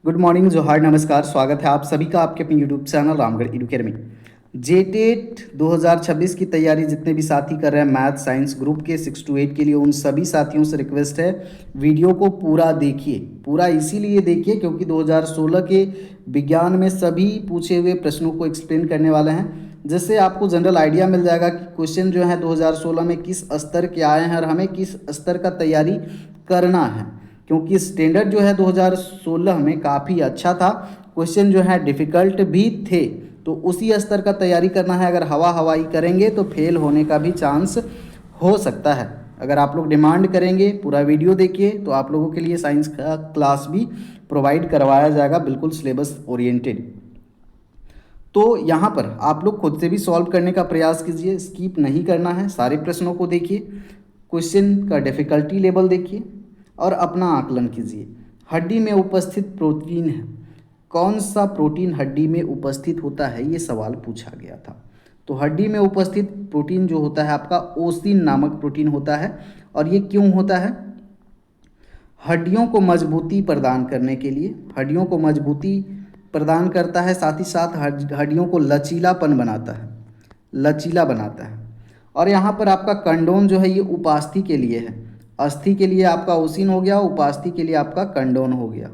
Good morning, जोहार, नमस्कार। स्वागत है आप सभी का आपके अपने यूट्यूब चैनल रामगढ़ एडुकेयर में। जेटेट 2026 की तैयारी जितने भी साथी कर रहे हैं मैथ साइंस ग्रुप के 6 to 8 के लिए, उन सभी साथियों से रिक्वेस्ट है वीडियो को पूरा देखिए। पूरा इसीलिए देखिए क्योंकि 2016 के विज्ञान में सभी पूछे हुए प्रश्नों को एक्सप्लेन करने वाले हैं, जिससे आपको जनरल आइडिया मिल जाएगा कि क्वेश्चन जो है 2016 में किस स्तर के आए हैं और हमें किस स्तर का तैयारी करना है। क्योंकि स्टैंडर्ड जो है 2016 में काफ़ी अच्छा था, क्वेश्चन जो है डिफ़िकल्ट भी थे, तो उसी स्तर का तैयारी करना है। अगर हवा हवाई करेंगे तो फेल होने का भी चांस हो सकता है। अगर आप लोग डिमांड करेंगे पूरा वीडियो देखिए तो आप लोगों के लिए साइंस का क्लास भी प्रोवाइड करवाया जाएगा, बिल्कुल सिलेबस ओरिएंटेड। तो यहाँ पर आप लोग खुद से भी सॉल्व करने का प्रयास कीजिए, स्किप नहीं करना है। सारे प्रश्नों को देखिए, क्वेश्चन का डिफ़िकल्टी लेवल देखिए और अपना आकलन कीजिए। हड्डी में उपस्थित प्रोटीन है, कौन सा प्रोटीन हड्डी में उपस्थित होता है, ये सवाल पूछा गया था। तो हड्डी में उपस्थित प्रोटीन जो होता है आपका ओसिन नामक प्रोटीन होता है। और ये क्यों होता है? हड्डियों को मजबूती प्रदान करने के लिए, हड्डियों को मजबूती प्रदान करता है, साथ ही साथ हड्डियों को लचीलापन बनाता है, लचीला बनाता है। और यहाँ पर आपका कंडोम जो है ये उपास्थि के लिए है। अस्थि के लिए आपका ओसिन हो गया, उपास्थि के लिए आपका कंडोन हो गया।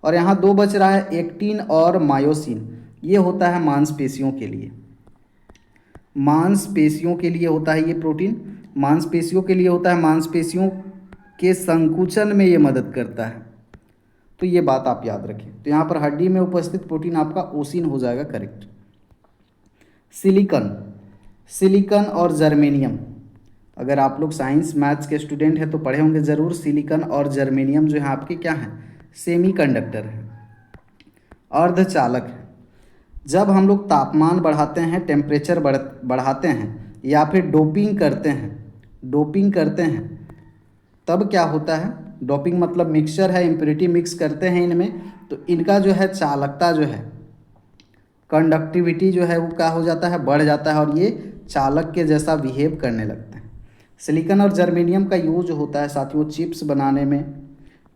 और यहाँ दो बच रहा है, एक्टिन और मायोसिन। ये होता है मांसपेशियों के लिए, मांसपेशियों के लिए होता है ये प्रोटीन, मांसपेशियों के लिए होता है, मांसपेशियों के संकुचन में ये मदद करता है। तो ये बात आप याद रखें। तो यहाँ पर हड्डी में उपस्थित प्रोटीन आपका ओसिन हो जाएगा करेक्ट। सिलिकॉन, सिलिकॉन और जर्मेनियम, अगर आप लोग साइंस मैथ्स के स्टूडेंट हैं तो पढ़े होंगे ज़रूर। सिलिकॉन और जर्मेनियम जो है आपके क्या हैं? सेमीकंडक्टर है, अर्धचालक है। जब हम लोग तापमान बढ़ाते हैं, टेम्परेचर बढ़ाते हैं या फिर डोपिंग करते हैं, डोपिंग करते हैं, तब क्या होता है? डोपिंग मतलब मिक्सचर है, इम्प्योरिटी मिक्स करते हैं इनमें, तो इनका जो है चालकता जो है, कंडक्टिविटी जो है वो क्या हो जाता है? बढ़ जाता है और ये चालक के जैसा बिहेव करने लगते हैं। सिलिकॉन और जर्मेनियम का यूज होता है साथियों चिप्स बनाने में,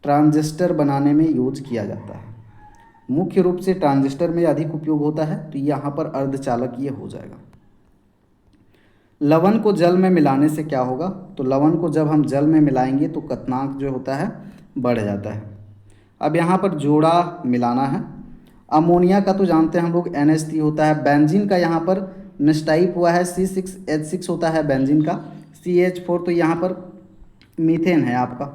ट्रांजिस्टर बनाने में यूज किया जाता है। मुख्य रूप से ट्रांजिस्टर में अधिक उपयोग होता है, तो यहाँ पर अर्धचालक ये हो जाएगा। लवण को जल में मिलाने से क्या होगा? तो लवण को जब हम जल में मिलाएंगे तो क्वथनांक जो होता है बढ़ जाता है। अब यहाँ पर जोड़ा मिलाना है। अमोनिया का तो जानते हैं हम लोग NH3 होता है। बेंजीन का यहाँ पर मिसटाइप हुआ है, C6H6 होता है बेंजीन का, CH4। तो यहाँ पर मीथेन है आपका,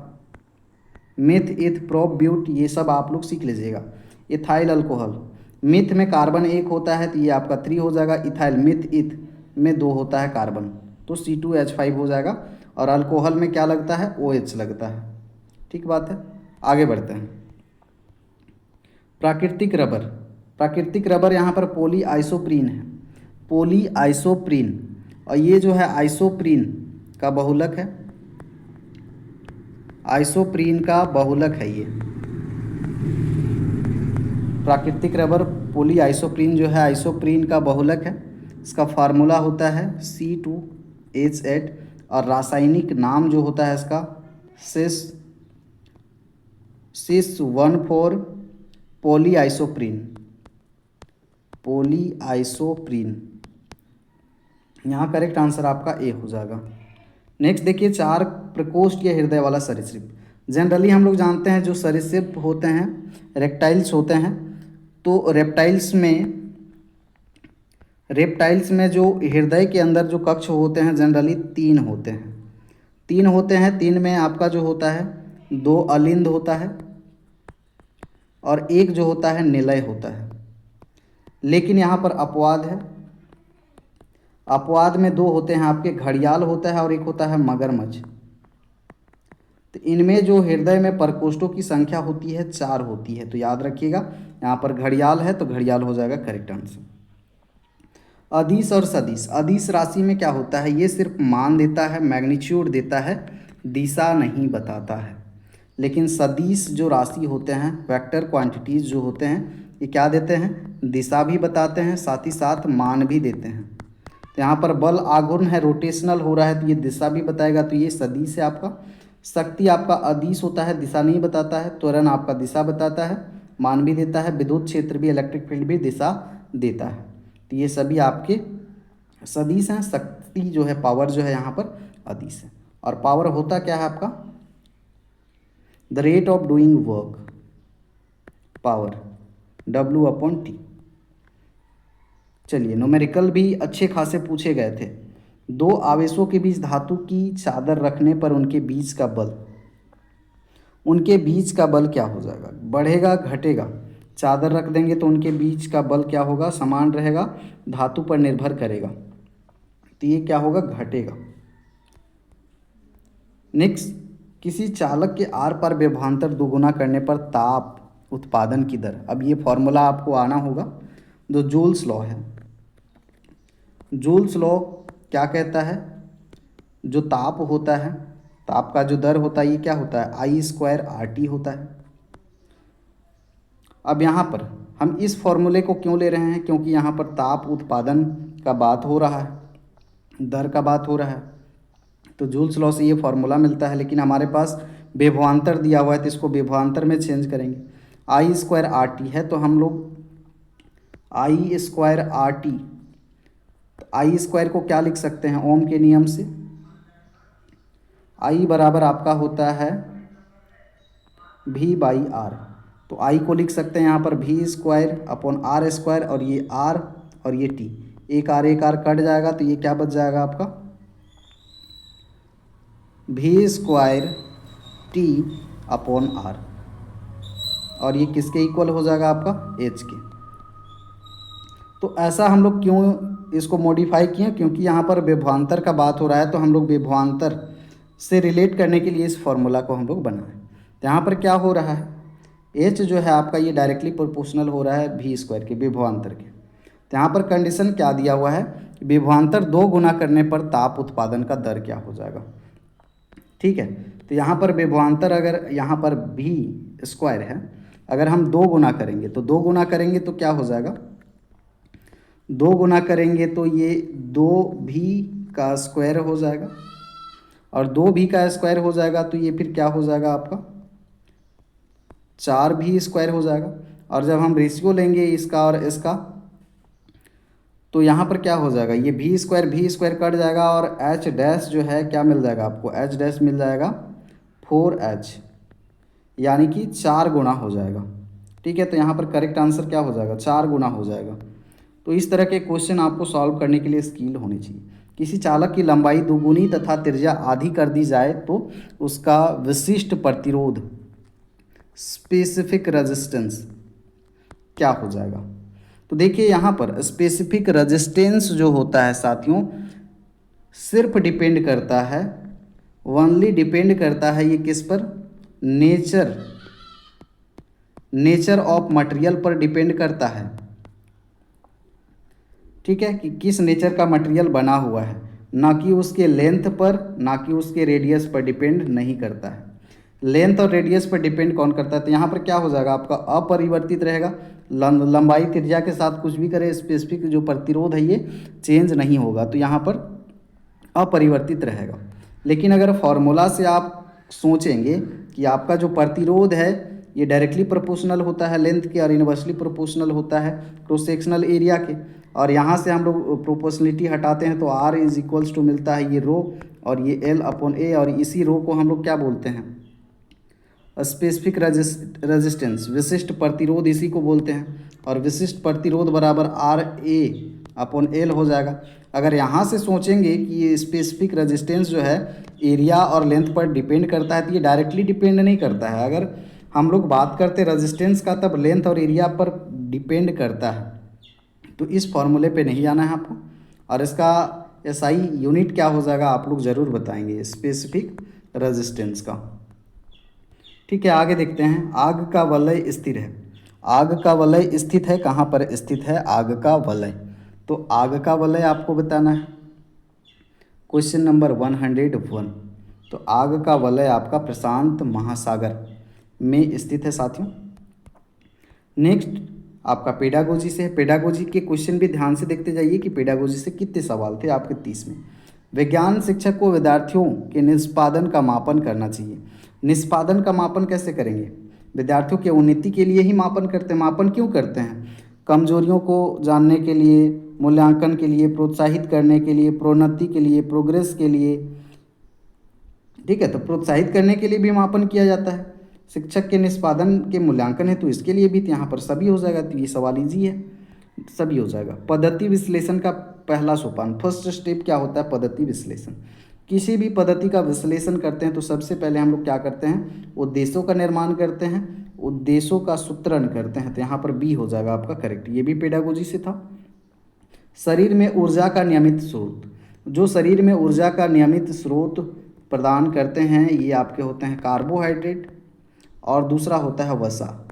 मिथ, इथ, प्रोप, ब्यूट, ये सब आप लोग सीख लीजिएगा। इथाइल अल्कोहल, मिथ में कार्बन एक होता है तो ये आपका 3 हो जाएगा। इथाइल, मिथ, इथ में 2 होता है कार्बन, तो C2H5 हो जाएगा। और अल्कोहल में क्या लगता है? OH लगता है। ठीक बात है, आगे बढ़ते हैं। प्राकृतिक रबर, प्राकृतिक रबर यहाँ पर पॉली आइसोप्रीन है, पॉली आइसोप्रीन। और ये जो है आइसोप्रीन का बहुलक है, आइसोप्रीन का बहुलक है ये। प्राकृतिक रबर पॉली आइसोप्रीन जो है आइसोप्रीन का बहुलक है। इसका फार्मूला होता है C2H8 और रासायनिक नाम जो होता है इसका cis 1,4 poly isoprene, poly isoprene. यहाँ करेक्ट आंसर आपका ए हो जाएगा। नेक्स्ट देखिए, 4 प्रकोष्ठ या हृदय वाला सरीसृप। जनरली हम लोग जानते हैं जो सरीसृप होते हैं रेप्टाइल्स होते हैं, तो रेप्टाइल्स में जो हृदय के अंदर जो कक्ष होते हैं जनरली 3 होते हैं, 3 होते हैं। 3 में आपका जो होता है 2 अलिंद होता है और 1 जो होता है निलय होता है। लेकिन यहाँ पर अपवाद है, अपवाद में 2 होते हैं आपके, घड़ियाल होता है और 1 होता है मगरमच्छ। तो इनमें जो हृदय में प्रकोष्ठों की संख्या होती है 4 होती है, तो याद रखिएगा यहाँ पर घड़ियाल है तो घड़ियाल हो जाएगा करेक्ट आंसर। अदिश और सदिश, अदिश राशि में क्या होता है? ये सिर्फ मान देता है, मैग्नीट्यूड देता है, दिशा नहीं बताता है। लेकिन सदिश जो राशि होते हैं, वेक्टर क्वांटिटीज़ जो होते हैं, ये क्या देते हैं? दिशा भी बताते हैं, साथ ही साथ मान भी देते हैं। तो यहाँ पर बल आघूर्ण है, रोटेशनल हो रहा है, तो ये दिशा भी बताएगा, तो ये सदिश है आपका। शक्ति आपका अदिश होता है, दिशा नहीं बताता है। त्वरण आपका दिशा बताता है। मान भी देता है, विद्युत क्षेत्र भी, इलेक्ट्रिक फील्ड भी दिशा देता है। तो ये सभी आपके सदिश हैं। शक्ति जो है, पावर जो है यहाँ पर अदिश है। और पावर होता क्या है आपका? The rate of doing work, power W/T। चलिए, न्यूमेरिकल भी अच्छे खासे पूछे गए थे। दो आवेशों के बीच धातु की चादर रखने पर उनके बीच का बल क्या हो जाएगा? बढ़ेगा, घटेगा? चादर रख देंगे तो उनके बीच का बल क्या होगा? समान रहेगा, धातु पर निर्भर करेगा, तो ये क्या होगा? घटेगा। नेक्स्ट, किसी चालक के आर पार विभवांतर दोगुना करने पर ताप उत्पादन की दर। अब ये फॉर्मूला आपको आना होगा, जो जूल्स लॉ है। जूल्स लॉ क्या कहता है? जो ताप होता है, ताप का जो दर होता है, ये क्या होता है? I²RT होता है। अब यहाँ पर हम इस फॉर्मूले को क्यों ले रहे हैं? क्योंकि यहाँ पर ताप उत्पादन का बात हो रहा है, दर का बात हो रहा है, तो जूल्स लॉ से ये फॉर्मूला मिलता है। लेकिन हमारे पास विभवांतर दिया हुआ है, तो इसको विभवांतर में चेंज करेंगे। I²RT है, तो हम लोग I²RT, I² को क्या लिख सकते हैं? ओम के नियम से I बराबर आपका होता है V/R। तो I को लिख सकते हैं यहाँ पर V²/R², और ये R और ये T, एक R कट जाएगा, तो ये क्या बच जाएगा आपका? V²T/R। और ये किसके इक्वल हो जाएगा आपका? H के। तो ऐसा हम लोग क्यों इसको मॉडिफाई किए? क्योंकि यहाँ पर विभवांतर का बात हो रहा है, तो हम लोग विभवांतर से रिलेट करने के लिए इस फॉर्मूला को हम लोग बनाए। तो यहाँ पर क्या हो रहा है? H जो है आपका, ये डायरेक्टली प्रोपोर्शनल हो रहा है V² के, विभवांतर के। तो यहाँ पर कंडीशन क्या दिया हुआ है? विभवांतर 2 गुना करने पर ताप उत्पादन का दर क्या हो जाएगा? ठीक है, तो यहाँ पर विभवांतर अगर यहाँ पर V² है, अगर हम 2 गुना करेंगे, तो 2 गुना करेंगे तो क्या हो जाएगा? 2 गुना करेंगे तो ये 2V² हो जाएगा, और 2V² हो जाएगा, तो ये फिर क्या हो जाएगा आपका? 4V² हो जाएगा। और जब हम रेशियो लेंगे इसका और इसका, तो यहाँ पर क्या हो जाएगा? ये V² कट जाएगा, और H' जो है क्या मिल जाएगा आपको? H' मिल जाएगा 4H, यानी कि 4 गुना हो जाएगा। ठीक है, तो यहाँ पर करेक्ट आंसर क्या हो जाएगा? 4 गुना हो जाएगा। तो इस तरह के क्वेश्चन आपको सॉल्व करने के लिए स्किल होनी चाहिए। किसी चालक की लंबाई दुगुनी तथा त्रिज्या आधी कर दी जाए तो उसका विशिष्ट प्रतिरोध, स्पेसिफिक रेजिस्टेंस, क्या हो जाएगा? तो देखिए, यहाँ पर स्पेसिफिक रेजिस्टेंस जो होता है साथियों, सिर्फ डिपेंड करता है, ओनली डिपेंड करता है, ये किस पर? नेचर ऑफ मटेरियल पर डिपेंड करता है। ठीक है, कि किस नेचर का मटेरियल बना हुआ है, ना कि उसके लेंथ पर, ना कि उसके रेडियस पर डिपेंड नहीं करता है। लेंथ और रेडियस पर डिपेंड कौन करता है? तो यहाँ पर क्या हो जाएगा आपका? अपरिवर्तित रहेगा। लंबाई त्रिज्या के साथ कुछ भी करे, स्पेसिफिक जो प्रतिरोध है ये चेंज नहीं होगा, तो यहाँ पर अपरिवर्तित रहेगा। लेकिन अगर फॉर्मूला से आप सोचेंगे कि आपका जो प्रतिरोध है ये डायरेक्टली प्रोपोर्शनल होता है लेंथ के, और इनवर्सली प्रोपोर्शनल होता है क्रॉस सेक्शनल एरिया के, और यहाँ से हम लोग प्रोपोर्शनलिटी हटाते हैं तो R इज इक्वल्स टू मिलता है ये रो, और ये L/A, और इसी रो को हम लोग क्या बोलते हैं? स्पेसिफिक रेजिस्टेंस, विशिष्ट प्रतिरोध इसी को बोलते हैं। और विशिष्ट प्रतिरोध बराबर RA/L हो जाएगा। अगर यहाँ से सोचेंगे कि ये स्पेसिफिक रेजिस्टेंस जो है एरिया और लेंथ पर डिपेंड करता है, तो ये डायरेक्टली डिपेंड नहीं करता है। अगर हम लोग बात करते रेजिस्टेंस का, तब लेंथ और एरिया पर डिपेंड करता है, तो इस फॉर्मूले पे नहीं जाना है आपको। और इसका SI यूनिट क्या हो जाएगा आप लोग ज़रूर बताएंगे, स्पेसिफिक रेजिस्टेंस का। ठीक है, आगे देखते हैं। आग का वलय स्थिर है। आग का वलय स्थित है, कहाँ पर स्थित है आग का वलय? तो आग का वलय आपको बताना है। Question number 101। तो आग का वलय आपका प्रशांत महासागर में स्थित है साथियों। नेक्स्ट आपका पेडागोजी से है। पेडागोजी के क्वेश्चन भी ध्यान से देखते जाइए कि पेडागोजी से कितने सवाल थे आपके 30 में। विज्ञान शिक्षक को विद्यार्थियों के निष्पादन का मापन करना चाहिए। निष्पादन का मापन कैसे करेंगे? विद्यार्थियों के उन्नति के लिए ही मापन करते हैं। मापन क्यों करते हैं? कमजोरियों को जानने के लिए, मूल्यांकन के लिए, प्रोत्साहित करने के लिए, प्रोन्नति के लिए, प्रोग्रेस के लिए। ठीक है, तो प्रोत्साहित करने के लिए भी मापन किया जाता है। शिक्षक के निष्पादन के मूल्यांकन है तो इसके लिए भी, तो यहाँ पर सभी हो जाएगा। तो ये सवाल इजी है, सभी हो जाएगा। पद्धति विश्लेषण का पहला सोपान, फर्स्ट स्टेप क्या होता है? पद्धति विश्लेषण। किसी भी पद्धति का विश्लेषण करते हैं तो सबसे पहले हम लोग क्या करते हैं? उद्देश्यों का निर्माण करते हैं, उद्देश्यों का सूत्रण करते हैं। तो यहाँ पर बी हो जाएगा आपका करेक्ट, ये भी पेडागोजी से था। शरीर में ऊर्जा का नियमित स्रोत, जो शरीर में ऊर्जा का नियमित स्रोत प्रदान करते हैं ये आपके होते हैं कार्बोहाइड्रेट, और दूसरा होता है वसा।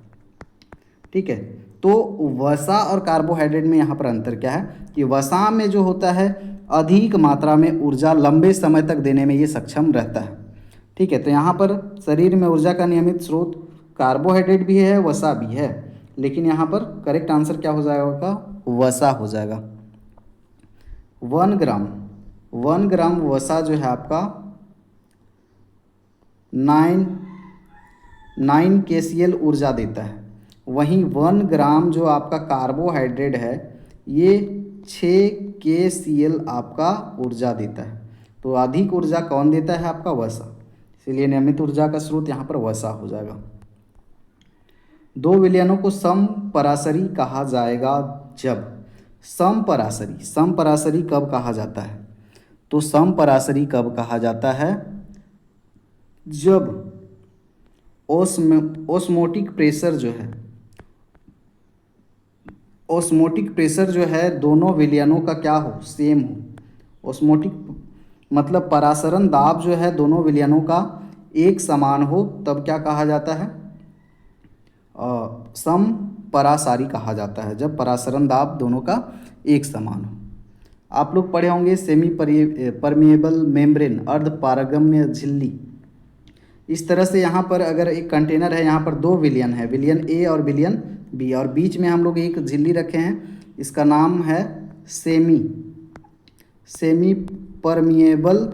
ठीक है, तो वसा और कार्बोहाइड्रेट में यहाँ पर अंतर क्या है कि वसा में जो होता है अधिक मात्रा में ऊर्जा लंबे समय तक देने में ये सक्षम रहता है। ठीक है, तो यहाँ पर शरीर में ऊर्जा का नियमित स्रोत कार्बोहाइड्रेट भी है, वसा भी है, लेकिन यहाँ पर करेक्ट आंसर क्या हो जाएगा? वसा हो जाएगा। 1 ग्राम वसा जो है आपका 9 KCl ऊर्जा देता है। वहीं 1 ग्राम जो आपका कार्बोहाइड्रेट है ये 6 KCl आपका ऊर्जा देता है। तो अधिक ऊर्जा कौन देता है? आपका वसा। इसलिए नियमित ऊर्जा का स्रोत यहाँ पर वसा हो जाएगा। दो विलयनों को समपराशरी कहा जाएगा जब, समपराशरी कब कहा जाता है? तो समपराशरी कब कहा जाता है? जब ओस्मोटिक प्रेशर जो है दोनों विलयनों का क्या हो? सेम हो। ओस्मोटिक मतलब परासरण दाब जो है दोनों विलयनों का एक समान हो, तब क्या कहा जाता है? समपरासारी कहा जाता है, जब परासरण दाब दोनों का एक समान हो। आप लोग पढ़े होंगे सेमी परमिएबल मेम्ब्रेन, अर्ध पारगम्य झिल्ली। इस तरह से यहाँ पर अगर एक कंटेनर है, यहाँ पर दो विलयन है, विलयन ए और विलयन बी, और बीच में हम लोग एक झिल्ली रखे हैं, इसका नाम है सेमी परमिएबल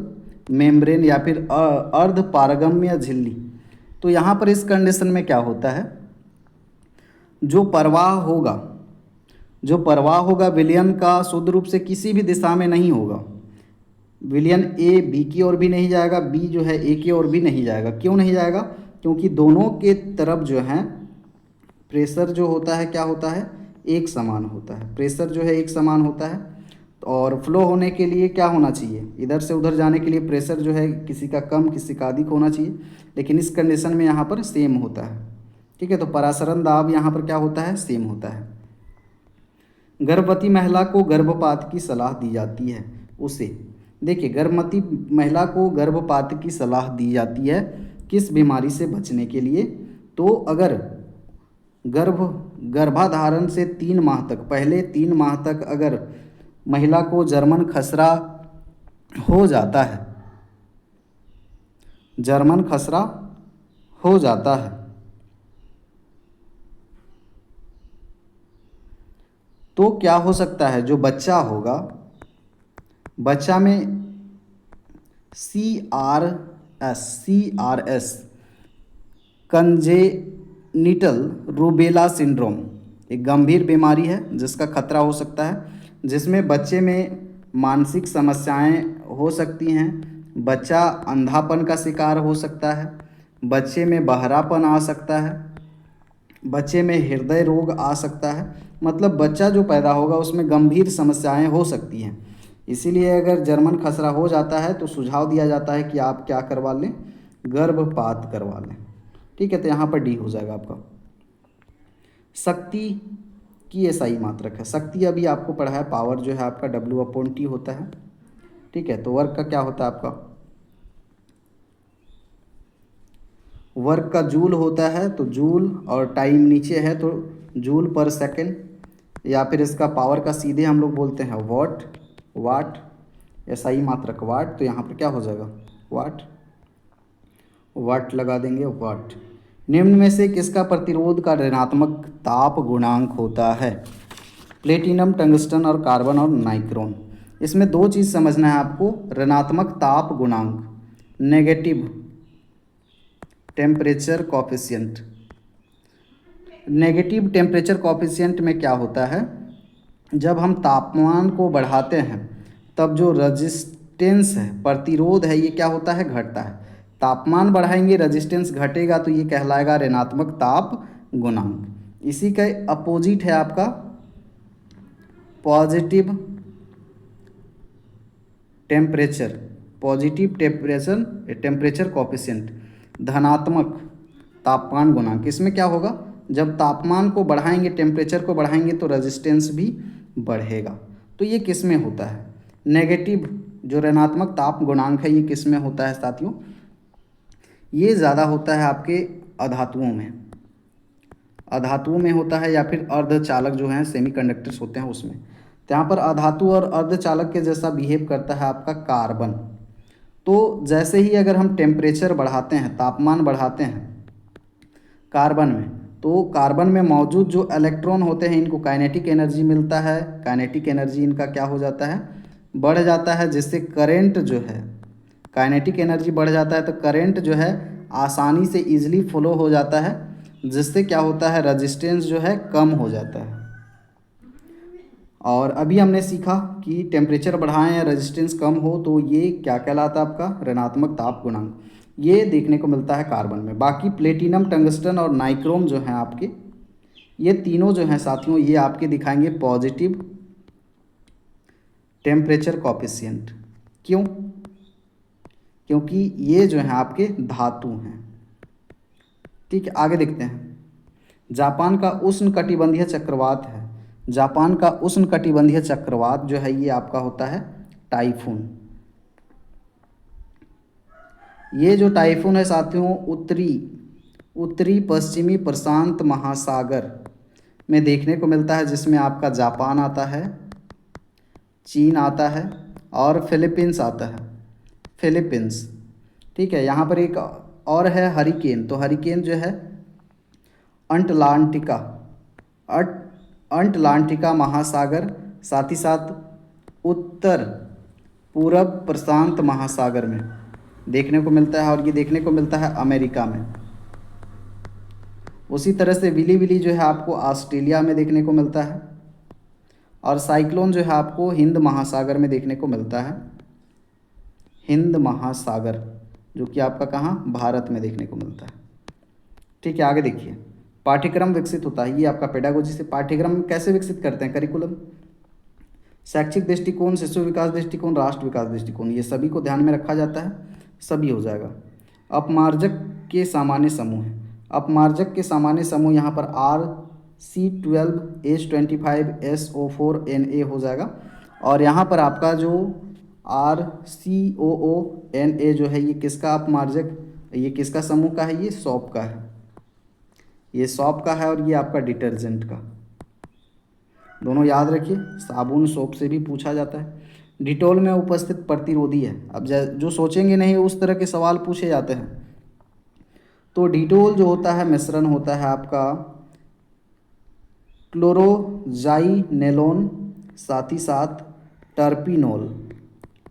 मेम्ब्रेन या फिर अर्ध पारगम्य झिल्ली। तो यहाँ पर इस कंडीशन में क्या होता है? जो प्रवाह होगा विलयन का शुद्ध रूप से किसी भी दिशा में नहीं होगा। विलयन ए बी की ओर भी नहीं जाएगा, बी जो है ए की ओर भी नहीं जाएगा। क्यों नहीं जाएगा? क्योंकि दोनों के तरफ जो है प्रेशर जो होता है क्या होता है? एक समान होता है। प्रेशर जो है एक समान होता है, और फ्लो होने के लिए क्या होना चाहिए? इधर से उधर जाने के लिए प्रेशर जो है किसी का कम किसी का अधिक होना चाहिए, लेकिन इस कंडीशन में यहाँ पर सेम होता है। ठीक है, तो परासरण दाब यहाँ पर क्या होता है? सेम होता है। गर्भवती महिला को गर्भपात की सलाह दी जाती है उसे, देखिए गर्भवती महिला को गर्भपात की सलाह दी जाती है किस बीमारी से बचने के लिए? तो अगर गर्भाधारण से 3 माह तक, पहले 3 माह तक अगर महिला को जर्मन खसरा हो जाता है, तो क्या हो सकता है? जो बच्चा होगा, बच्चा में CRS कंजेनिटल रूबेला सिंड्रोम एक गंभीर बीमारी है जिसका खतरा हो सकता है, जिसमें बच्चे में मानसिक समस्याएं हो सकती हैं, बच्चा अंधापन का शिकार हो सकता है, बच्चे में बहरापन आ सकता है, बच्चे में हृदय रोग आ सकता है। मतलब बच्चा जो पैदा होगा उसमें गंभीर समस्याएं हो सकती हैं। इसीलिए अगर जर्मन खसरा हो जाता है तो सुझाव दिया जाता है कि आप क्या करवा लें? गर्भपात करवा लें। ठीक है, तो यहाँ पर डी हो जाएगा आपका। शक्ति की SI मात्रक है। शक्ति अभी आपको पढ़ा है, पावर जो है आपका W/T होता है। ठीक है, तो वर्क का क्या होता है आपका? वर्क का जूल होता है, तो जूल और टाइम नीचे है तो जूल पर सेकेंड, या फिर इसका पावर का सीधे हम लोग बोलते हैं वाट, SI मात्रक वाट, तो यहाँ पर क्या हो जाएगा? वाट लगा देंगे, वाट। निम्न में से किसका प्रतिरोध का ऋणात्मक ताप गुणांक होता है? प्लेटिनम, टंगस्टन और कार्बन और नाइक्रोन। इसमें 2 चीज़ समझना है आपको। ऋणात्मक ताप गुणांक, negative temperature coefficient, negative temperature coefficient में क्या होता है, जब हम तापमान को बढ़ाते हैं तब जो रजिस्टेंस है, प्रतिरोध है, ये क्या होता है, घटता है। तापमान बढ़ाएंगे रजिस्टेंस घटेगा, तो ये कहलाएगा ऋणात्मक ताप गुणांक। इसी का अपोजिट है आपका positive temperature, positive temperature coefficient, धनात्मक तापमान गुणांक। इसमें क्या होगा, जब तापमान को बढ़ाएंगे, टेम्परेचर को बढ़ाएंगे तो रेजिस्टेंस भी बढ़ेगा। तो ये किस में होता है, नेगेटिव जो ऋणात्मक ताप गुणांक है, ये किस में होता है साथियों, ये ज़्यादा होता है आपके अधातुओं में, अधातुओं में होता है, या फिर अर्धचालक जो हैं सेमीकंडक्टर्स होते हैं उसमें। तो यहाँ पर अधातु और अर्धचालक के जैसा बिहेव करता है आपका कार्बन। तो जैसे ही अगर हम टेम्परेचर बढ़ाते हैं, तापमान बढ़ाते हैं कार्बन में, तो कार्बन में मौजूद जो इलेक्ट्रॉन होते हैं इनको काइनेटिक एनर्जी मिलता है, काइनेटिक एनर्जी इनका क्या हो जाता है, बढ़ जाता है, जिससे करंट जो है, काइनेटिक एनर्जी बढ़ जाता है तो करंट जो है आसानी से इजीली फ्लो हो जाता है, जिससे क्या होता है, रेजिस्टेंस जो है कम हो जाता है। और अभी हमने सीखा कि टेम्परेचर बढ़ाएं या रेजिस्टेंस कम हो तो ये क्या कहलाता है, आपका ऋणात्मक ताप गुणांक। ये देखने को मिलता है कार्बन में। बाकी प्लेटिनम, टंगस्टन और नाइक्रोम जो हैं आपके, ये तीनों जो हैं साथियों, ये आपके दिखाएंगे पॉजिटिव टेम्परेचर कॉफिशिएंट। क्यों, क्योंकि ये जो हैं आपके धातु हैं। ठीक है, आगे देखते हैं। जापान का उष्णकटिबंधीय चक्रवात है, जापान का उष्णकटिबंधीय चक्रवात जो है ये आपका होता है टाइफून। ये जो टाइफून है साथियों, उत्तरी पश्चिमी प्रशांत महासागर में देखने को मिलता है, जिसमें आपका जापान आता है, चीन आता है और फिलीपींस आता है, फिलीपींस। ठीक है, यहाँ पर एक और है हरिकेन। तो हरिकेन जो है अंटलांटिका महासागर, साथ ही साथ उत्तर पूरब प्रशांत महासागर में देखने को मिलता है, और ये देखने को मिलता है अमेरिका में। उसी तरह से विली विली जो है आपको ऑस्ट्रेलिया में देखने को मिलता है, और साइक्लोन जो है आपको हिंद महासागर में देखने को मिलता है, हिंद महासागर, जो कि आपका कहाँ, भारत में देखने को मिलता है। ठीक है, आगे देखिए। पाठ्यक्रम विकसित होता है, ये आपका पेडागोजी से पाठ्यक्रम कैसे विकसित करते हैं, करिकुलम, शैक्षिक दृष्टिकोण, शिशु विकास दृष्टिकोण, राष्ट्र विकास दृष्टिकोण, ये सभी को ध्यान में रखा जाता है, सभी हो जाएगा। अपमार्जक के सामान्य समूह है, अपमार्जक के सामान्य समूह यहाँ पर RC12H25SO4Na हो जाएगा, और यहाँ पर आपका जो RCOONA जो है ये किसका अपमार्जक, ये किसका समूह का है, ये सॉप का है, ये सॉप का है, और ये आपका डिटर्जेंट का। दोनों याद रखिए, साबुन सोप से भी पूछा जाता है। डिटोल में उपस्थित प्रतिरोधी है। अब जो सोचेंगे नहीं उस तरह के सवाल पूछे जाते हैं। तो डिटोल जो होता है मिश्रण होता है आपका क्लोरोजाइनेलोन, साथ ही साथ टर्पिनोल,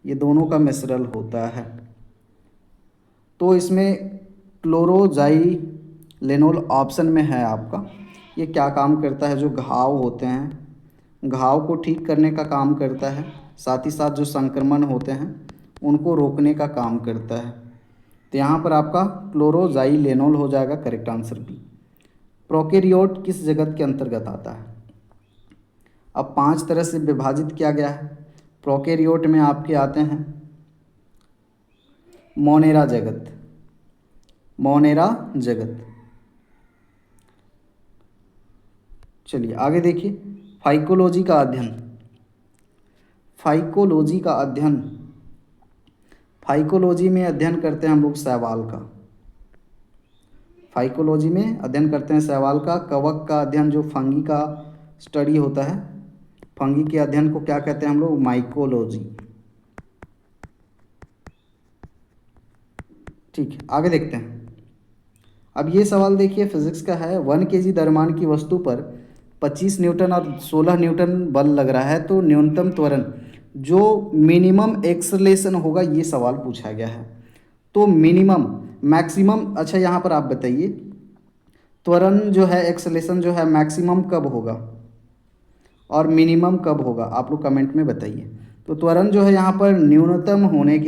ये दोनों का मिश्रण होता है। तो इसमें क्लोरोजाइलेनोल ऑप्शन में है आपका। ये क्या काम करता है, जो घाव होते हैं, घाव को ठीक करने का काम करता है, साथ ही साथ जो संक्रमण होते हैं उनको रोकने का काम करता है। तो यहाँ पर आपका क्लोरोजाइलेनोल हो जाएगा करेक्ट आंसर बी। प्रोकैरियोट किस जगत के अंतर्गत आता है। अब 5 तरह से विभाजित किया गया है। प्रोकैरियोट में आपके आते हैं मोनेरा जगत, मोनेरा जगत। चलिए आगे देखिए। फाइकोलॉजी का अध्ययन, फाइकोलॉजी का अध्ययन, फाइकोलॉजी में अध्ययन करते हैं हम लोग शैवाल का, फाइकोलॉजी में अध्ययन करते हैं शैवाल का। कवक का अध्ययन जो फंगी का स्टडी होता है, फंगी के अध्ययन को क्या कहते हैं हम लोग, माइकोलॉजी। ठीक है, आगे देखते हैं। अब ये सवाल देखिए, फिजिक्स का है। 1 kg द्रव्यमान की वस्तु पर 25 न्यूटन और 16 न्यूटन बल लग रहा है, तो न्यूनतम त्वरण जो मिनिमम एक्सेलरेशन होगा, ये सवाल पूछा गया है। तो मिनिमम, मैक्सिमम, अच्छा यहाँ पर आप बताइए, त्वरण जो है, एक्सेलेरेशन जो है, मैक्सिमम कब होगा और मिनिमम कब होगा, आप लोग कमेंट में बताइए। तो त्वरण जो है यहाँ पर न्यूनतम होने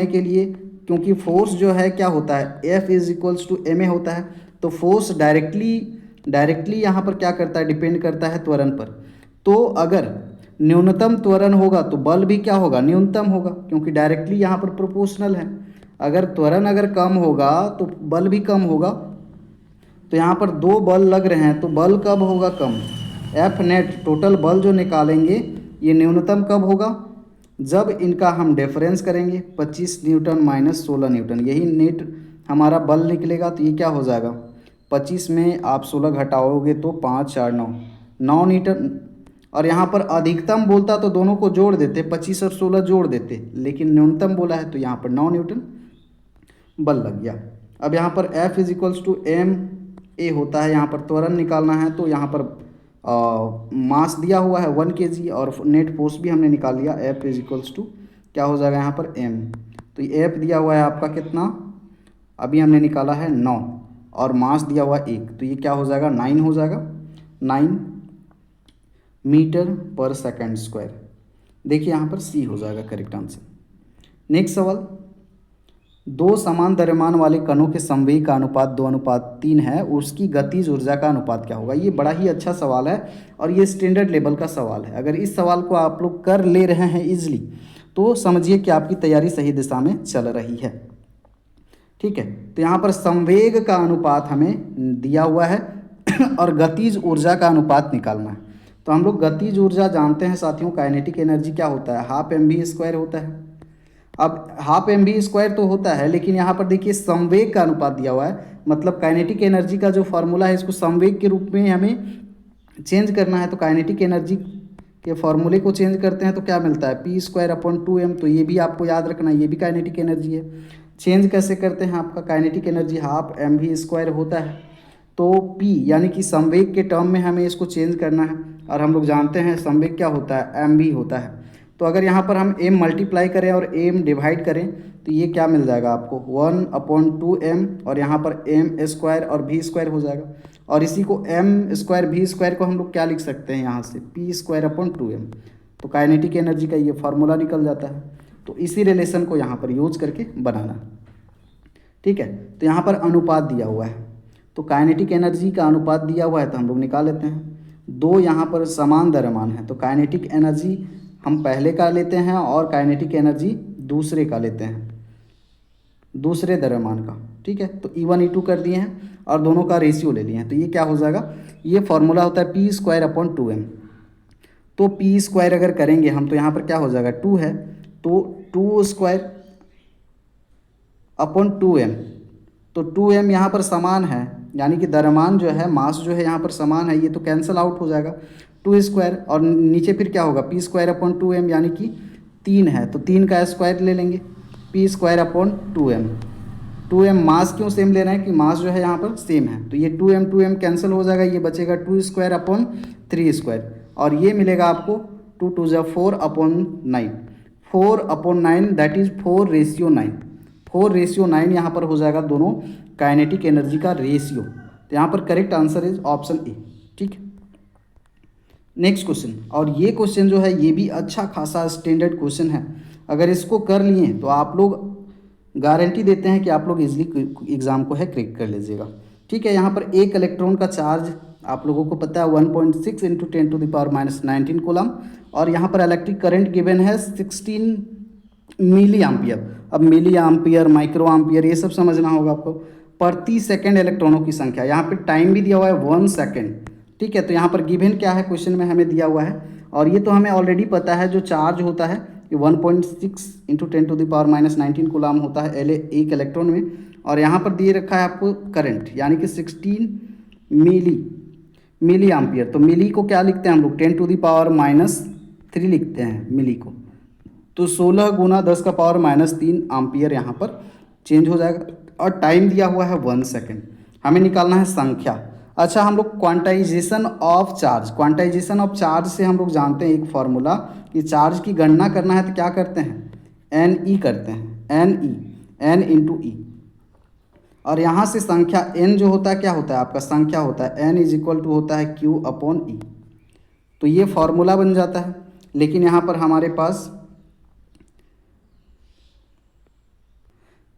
के लिए क्योंकि फोर्स जो है क्या होता है, F is equals to ma होता है, तो फोर्स डायरेक्टली यहाँ पर क्या करता है, डिपेंड करता है त्वरण पर। तो अगर न्यूनतम त्वरण होगा तो बल भी क्या होगा, न्यूनतम होगा, क्योंकि डायरेक्टली यहाँ पर प्रोपोर्शनल है। अगर त्वरण अगर कम होगा तो बल भी कम होगा। तो यहाँ पर दो बल लग रहे हैं तो बल कब होगा, कम। एफ नेट टोटल बल जो निकालेंगे ये न्यूनतम कब होगा, जब इनका हम डिफरेंस करेंगे 25 न्यूटन माइनस 16 न्यूटन, यही नेट हमारा बल निकलेगा। तो ये क्या हो जाएगा, 25 में आप 16 घटाओगे तो 5 4 9 न्यूटन। और यहाँ पर अधिकतम बोलता तो दोनों को जोड़ देते, 25 और 16 जोड़ देते, लेकिन न्यूनतम बोला है तो यहाँ पर 9 न्यूटन बल लग गया। अब यहाँ पर F is equals to m a होता है, यहाँ पर त्वरण निकालना है तो यहाँ पर मास दिया हुआ है 1 kg और नेट फोर्स भी हमने निकाल लिया, F इज इक्वल्स टू क्या हो जाएगा यहाँ पर m। तो ये F दिया हुआ है आपका कितना, अभी हमने निकाला है 9 और मास दिया हुआ 1, तो ये क्या हो जाएगा 9 हो जाएगा, 9 मीटर पर सेकंड स्क्वायर। देखिए यहाँ पर C हो जाएगा करेक्ट आंसर। नेक्स्ट सवाल, दो समान द्रव्यमान वाले कणों के संवेग का अनुपात 2:3 है, उसकी गतिज ऊर्जा का अनुपात क्या होगा। ये बड़ा ही अच्छा सवाल है और ये स्टैंडर्ड लेवल का सवाल है। अगर इस सवाल को आप लोग कर ले रहे हैं इजली तो समझिए कि आपकी तैयारी सही दिशा में चल रही है। ठीक है, तो यहाँ पर संवेग का अनुपात हमें दिया हुआ है और गतिज ऊर्जा का अनुपात निकालना है। तो हम लोग गतिज ऊर्जा जानते हैं साथियों, काइनेटिक एनर्जी क्या होता है, हाफ mv² होता है। अब हाफ mv² तो होता है, लेकिन यहाँ पर देखिए संवेग का अनुपात दिया हुआ है, मतलब काइनेटिक एनर्जी का जो फॉर्मूला है इसको संवेग के रूप में हमें चेंज करना है। तो काइनेटिक एनर्जी के फॉर्मूले को चेंज करते हैं तो क्या मिलता है, p²/2m। तो ये भी आपको याद रखना, ये भी काइनेटिक एनर्जी है। चेंज कैसे करते हैं, आपका काइनेटिक एनर्जी हाफ mv² होता है, तो p यानी कि संवेग के टर्म में हमें इसको चेंज करना है। और हम लोग जानते हैं संवेग क्या होता है, mv होता है। तो अगर यहाँ पर हम m मल्टीप्लाई करें और m डिवाइड करें तो ये क्या मिल जाएगा आपको, 1/2m और यहाँ पर m² और v² हो जाएगा। और इसी को m² v² को हम लोग क्या लिख सकते हैं यहाँ से, p²/2m। तो काइनेटिक एनर्जी का ये फार्मूला निकल जाता है। तो इसी रिलेशन को यहाँ पर यूज करके बनाना। ठीक है, तो यहाँ पर अनुपात दिया हुआ है, तो काइनेटिक एनर्जी का अनुपात दिया हुआ है तो हम लोग निकाल लेते हैं। दो यहाँ पर समान द्रव्यमान है तो काइनेटिक एनर्जी हम पहले का लेते हैं और काइनेटिक एनर्जी दूसरे का लेते हैं, दूसरे द्रव्यमान का। ठीक है, तो E1 E2 कर दिए हैं और दोनों का रेशियो ले लिए हैं। तो ये क्या हो जाएगा, ये फॉर्मूला होता है p²/2m। तो p² अगर करेंगे हम तो यहाँ पर क्या हो जाएगा, 2 है तो 2²/2m। तो 2m यहाँ पर समान है, यानी कि द्रव्यमान जो है, मास जो है यहाँ पर समान है, ये तो कैंसिल आउट हो जाएगा 2² और नीचे फिर क्या होगा, p²/2m यानी कि 3 है तो 3 का स्क्वायर ले लेंगे, p²/2m। 2m मास क्यों सेम ले रहे हैं कि मास जो है यहाँ पर सेम है, तो ये 2m कैंसिल हो जाएगा, ये बचेगा 2²/3² और ये मिलेगा आपको 2 2 जा 4/9, 4/9 दैट इज 4:9। 4:9 यहाँ पर हो जाएगा दोनों काइनेटिक एनर्जी का रेशियो। तो यहाँ पर correct answer is option A. ठीक है, नेक्स्ट क्वेश्चन, और ये क्वेश्चन जो है ये भी अच्छा खासा स्टैंडर्ड क्वेश्चन है। अगर इसको कर लिए तो आप लोग गारंटी देते हैं कि आप लोग इजली एग्ज़ाम को है क्रैक कर लीजिएगा। ठीक है, यहाँ पर एक इलेक्ट्रॉन का चार्ज आप लोगों को पता है 1.6 × 10⁻⁻19 कूलम और यहाँ पर इलेक्ट्रिक करंट गिवन है 16 मिली एम्पियर। अब मिली एम्पियर, माइक्रो एम्पियर ये सब समझना होगा आपको। प्रति सेकंड इलेक्ट्रॉनों की संख्या, यहाँ पे टाइम भी दिया हुआ है 1 सेकंड। ठीक है, तो यहाँ पर गिवन क्या है क्वेश्चन में हमें दिया हुआ है और ये तो हमें ऑलरेडी पता है, जो चार्ज होता है ये 1.6 × 10⁻⁻19 कूलम होता है एक इलेक्ट्रॉन में। और यहाँ पर दिए रखा है आपको करंट, यानी कि 16 मिली एम्पियर। तो मिली को क्या लिखते हैं हम लोग, 10⁻³ लिखते हैं मिली को। तो 16 × 10⁻³ एम्पियर यहाँ पर चेंज हो जाएगा और टाइम दिया हुआ है 1 सेकेंड। हमें निकालना है संख्या। अच्छा, हम लोग quantization of charge, quantization of charge से हम लोग जानते हैं एक फार्मूला कि चार्ज की गणना करना है तो क्या करते हैं, NE करते हैं, NE, N × E। और यहाँ से संख्या n जो होता है क्या होता है आपका, संख्या होता है n इज इक्वल टू होता है q अपॉन ई। तो ये फॉर्मूला बन जाता है। लेकिन यहाँ पर हमारे पास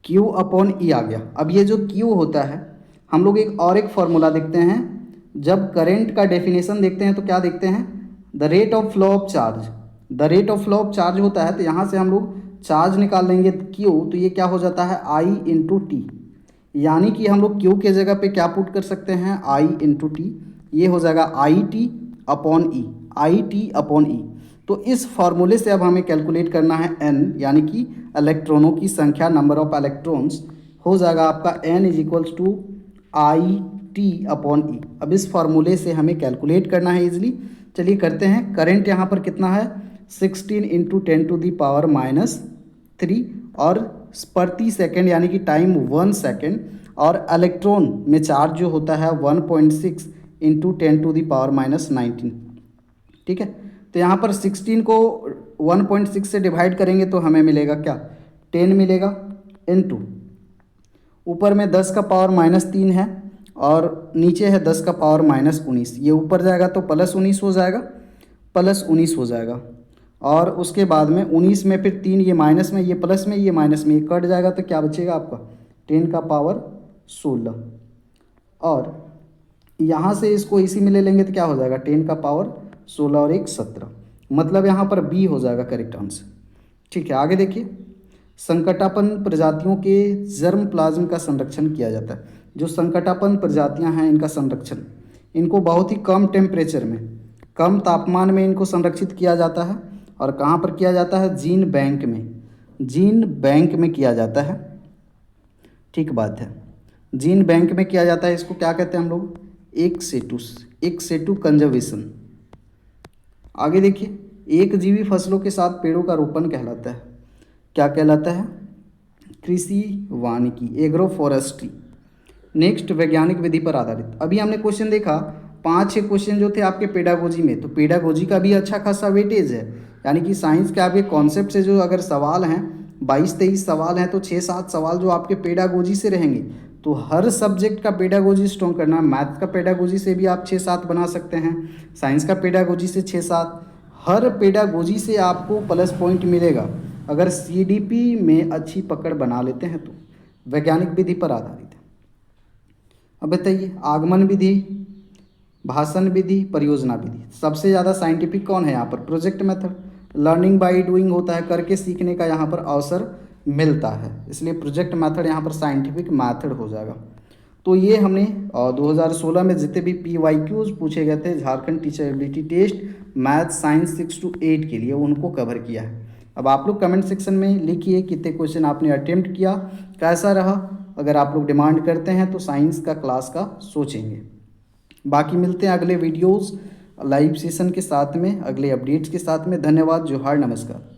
Q अपॉन ई आ गया। अब ये जो Q होता है, हम लोग एक फॉर्मूला देखते हैं। जब करंट का डेफिनेशन देखते हैं तो क्या देखते हैं, the rate of flow of charge. The rate of flow of charge होता है, तो यहाँ से हम लोग चार्ज निकाल लेंगे Q, तो ये क्या हो जाता है I इंटू टी। यानी कि हम लोग Q के जगह पे क्या पुट कर सकते हैं, I इंटू टी। ये हो जाएगा I T upon E, I T upon E. तो इस फॉर्मूले से अब हमें कैलकुलेट करना है n, यानी कि इलेक्ट्रॉनों की संख्या, नंबर ऑफ इलेक्ट्रॉन्स। हो जाएगा आपका n is equals to I T upon E. अब इस फॉर्मूले से हमें कैलकुलेट करना है इजीली। चलिए करते हैं। करंट यहाँ पर कितना है, 16 इंटू 10 टू दी पावर -3 और प्रति सेकेंड यानी कि टाइम 1 सेकेंड। और इलेक्ट्रॉन में चार्ज जो होता है 1.6 इंटू 10 टू दी पावर -19। ठीक है, तो यहाँ पर 16 को 1.6 से डिवाइड करेंगे तो हमें मिलेगा क्या, 10 मिलेगा, इनटू ऊपर में 10 का पावर -3 है और नीचे है 10 का पावर -19। ये ऊपर जाएगा तो +19 हो जाएगा, +19 हो जाएगा। और उसके बाद में 19 में फिर 3, ये माइनस में, ये प्लस में, ये माइनस में, ये कट जाएगा तो क्या बचेगा आपका 10 का पावर 16। और यहाँ से इसको इसी में ले लेंगे तो क्या हो जाएगा 10 का पावर 16 और 1 17। मतलब यहाँ पर बी हो जाएगा करेक्ट आंसर। ठीक है, आगे देखिए। संकटापन्न प्रजातियों के जर्म प्लाज्म का संरक्षण किया जाता है। जो संकटापन्न प्रजातियाँ हैं इनका संरक्षण, इनको बहुत ही कम टेम्परेचर में, कम तापमान में इनको संरक्षित किया जाता है। और कहाँ पर किया जाता है, जीन बैंक में, जीन बैंक में किया जाता है। ठीक बात है, जीन बैंक में किया जाता है। इसको क्या कहते हैं हम लोग, एक सेटू कंजर्वेशन। आगे देखिए, एक जीवी फसलों के साथ पेड़ों का रोपण कहलाता है। क्या कहलाता है, कृषि वानिकी, एग्रो फॉरेस्ट्री। नेक्स्ट, वैज्ञानिक विधि पर आधारित। अभी हमने क्वेश्चन देखा 5-6 क्वेश्चन जो थे आपके पेडागोजी में, तो पेडागोजी का भी अच्छा खासा वेटेज है। यानी कि साइंस के आपके कॉन्सेप्ट से जो अगर सवाल हैं 22-23 सवाल हैं, तो 6-7 सवाल जो आपके पेडागोजी से रहेंगे। तो हर सब्जेक्ट का पेडागोजी स्ट्रॉन्ग करना है। मैथ का पेडागोजी से भी आप 6-7 बना सकते हैं, साइंस का पेडागोजी से 6-7, हर पेडागोजी से आपको प्लस पॉइंट मिलेगा अगर सीडीपी में अच्छी पकड़ बना लेते हैं तो। वैज्ञानिक विधि पर आधारित है। अब बताइए, आगमन विधि, भाषण विधि, परियोजना विधि। सबसे ज़्यादा साइंटिफिक कौन है यहाँ पर, project method. Learning by doing होता है, करके सीखने का यहाँ पर अवसर मिलता है, इसलिए प्रोजेक्ट मेथड यहाँ पर साइंटिफिक मेथड हो जाएगा। तो ये हमने 2016 में जितने भी PYQs पूछे गए थे Jharkhand teacher ability test math science 6 to 8 के लिए, उनको कवर किया है। अब आप लोग कमेंट सेक्शन में लिखिए कितने क्वेश्चन आपने अटेम्प्ट किया, कैसा रहा। अगर आप लोग डिमांड करते हैं तो साइंस का क्लास का सोचेंगे। बाकी मिलते हैं अगले वीडियोज़ लाइव सेशन के साथ में, अगले अपडेट्स के साथ में। धन्यवाद, जोहार, नमस्कार।